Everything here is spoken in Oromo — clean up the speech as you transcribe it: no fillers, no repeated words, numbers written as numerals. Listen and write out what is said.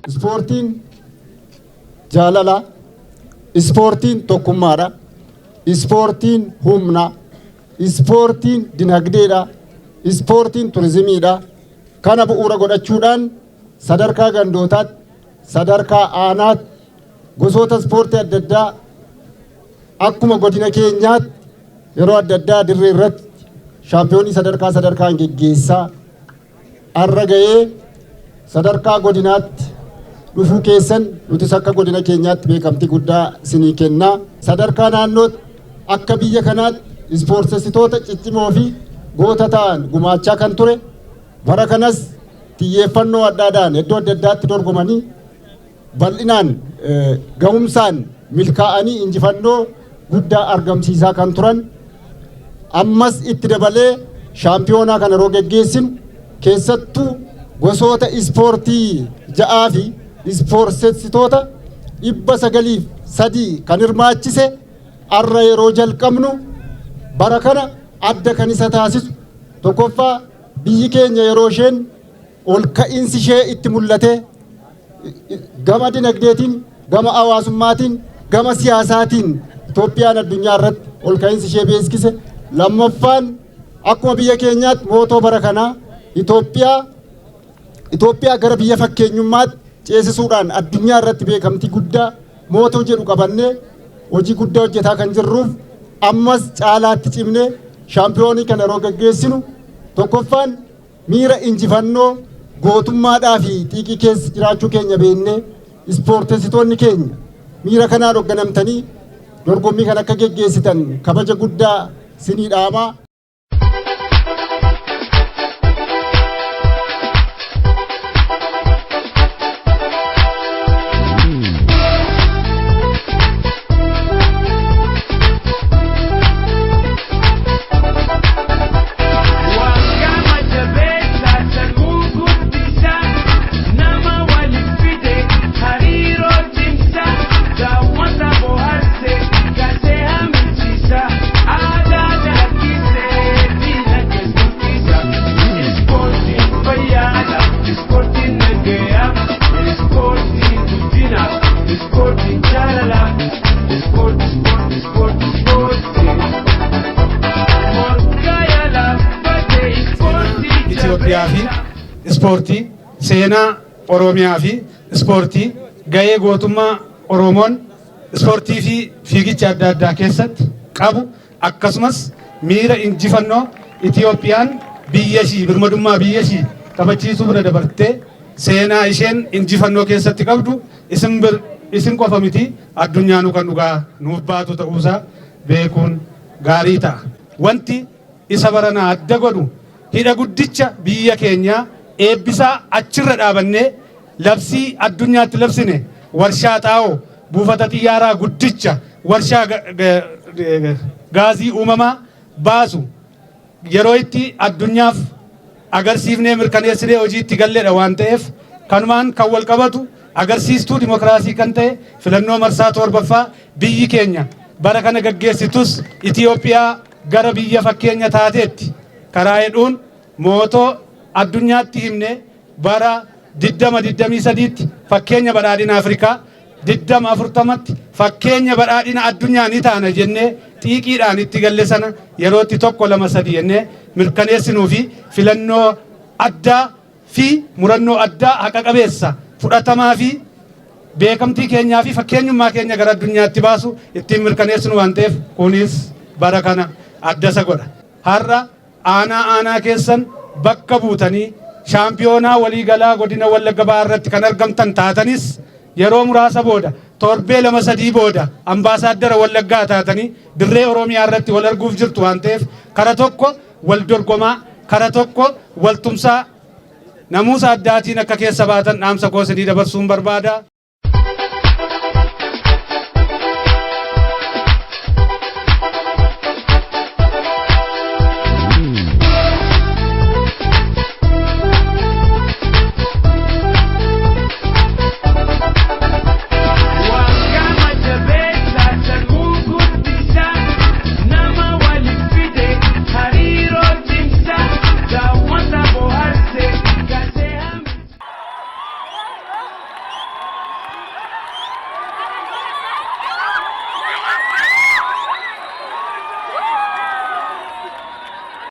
ispoortiin jaalala, ispoortiin tokkummaadha, ispoortiin humna, ispoortiin dinagdeedha, ispoortiin turizimiidha. Kana bu'uura godhachuudhaan sadarkaa gandootaatti, sadarkaa aanaatti gosoota ispoortii adda addaa akkuma godina keenyaatti yeroo adda addaa dirree irratti shaampiyoonii sadarkaan geggeessaa har'a ga'ee sadarkaa godinaatti dhufuu keessan nutis akka godina keenyaatti beekamtii guddaa isinii kennaa. Sadarkaa naannootti akka biyya kanaatti ispoortessitoota ciccimoo fi goota ta'an gumaachaa kan ture bara kanas xiyyeeffannoo addaadhaan iddoo adda addaatti dorgomanii bal'inaan gahumsaan milkaa'anii injifannoo guddaa argamsiisaa kan turan ammas itti dabalee shaampiyoonaa kana yeroo geggeessinu keessattuu gosoota ispoortii ja'aa fi ispoortessitoota 903 kan hirmaachise har'a yeroo jalqabnu bara kana adda kan isa taasisu tokkoffaa biyyi keenya yeroo isheen ol ka'iinsi ishee itti mul'ate gama dinagdeetiin, gama hawaasummaatiin, gama siyaasaatiin Itoophiyaan addunyaa irratti ol ka'iinsi ishee beeksise. Lammaffaan akkuma biyya keenyaatti mootoo bara kanaa Itoophiyaa gara biyya fakkeenyummaatti ceesisuudhaan addunyaa irratti beekamtii guddaa mootoo jedhu qabannee hojii guddaa hojjetaa kan jirruuf ammas caalaatti cimnee shaampiyoonii kana yeroo gaggeessinu tokkoffaan miira injifannoo gootummaadhaa fi xiiqii keessa jiraachuu keenya beennee ispoortessitoonni keenya miira kanaan hoogganamtanii dorgommii kan akka geggeessitan kabaja guddaa sinii dhaamaa. fi ispoortii seenaa Oromiyaa fi ispoortii gahee gootummaa Oromoon ispoortii fi fiigicha adda addaa keessatti qabu akkasumas miira injifannoo Itoophiyaan biyya ishii birmadummaa biyya ishii kabachiisuu bira dabartee seenaa isheen injifannoo keessatti qabdu isin qofa miti addunyaanuu kan dhugaa nuuf baatu ta'uusaa beekuun gaarii ta'a. Wanti isa baranaa adda godhu hidha guddicha biyya keenya eebbisaa achirra dhaabannee labsii addunyaatti labsine warshaa xaa'oo buufata xiyyaaraa guddicha warshaa gaazii uumamaa baasu yeroo itti addunyaaf agarsiifnee mirkaneessinee hojiitti galleedha waan ta'eef kanumaan kan wal qabatu agarsiistuu dimokiraasii kan ta'e filannoo marsaa torbaffaa biyyi keenya bara kana gaggeessitus Itoophiyaa gara biyya fakkeenya taateetti karaa hedduun mootoo addunyaatti himne bara 2023tti fakkeenya badhaadhina Afrikaa 2040tti fakkeenya badhaadhina addunyaa ni taana jennee xiiqiidhaan itti galle sana yerootti tokko lama sadii jennee mirkaneessinuu fi filannoo addaa fi murannoo addaa haqa qabeessa fudhatamaa fi beekamtii keenyaa fi fakkeenyummaa keenya gara addunyaatti baasu ittiin mirkaneessinu waan ta'eef kunis bara kana adda isa godha. Har'a aanaa keessan bakka buutanii shaampiyoonaa waliigalaa godina Wallagga Bahaa irratti kan argamtan taatanis yeroo muraasa booda torbee lama sadii booda ambaasaaddara Wallaggaa taatanii dirree Oromiyaa irratti wal arguuf jirtu waan ta'eef kara tokko wal dorgomaa kara tokko wal tumsaa namuusa addaatiin akka keessa baatan dhaamsa koo isinii dabarsuun barbaada.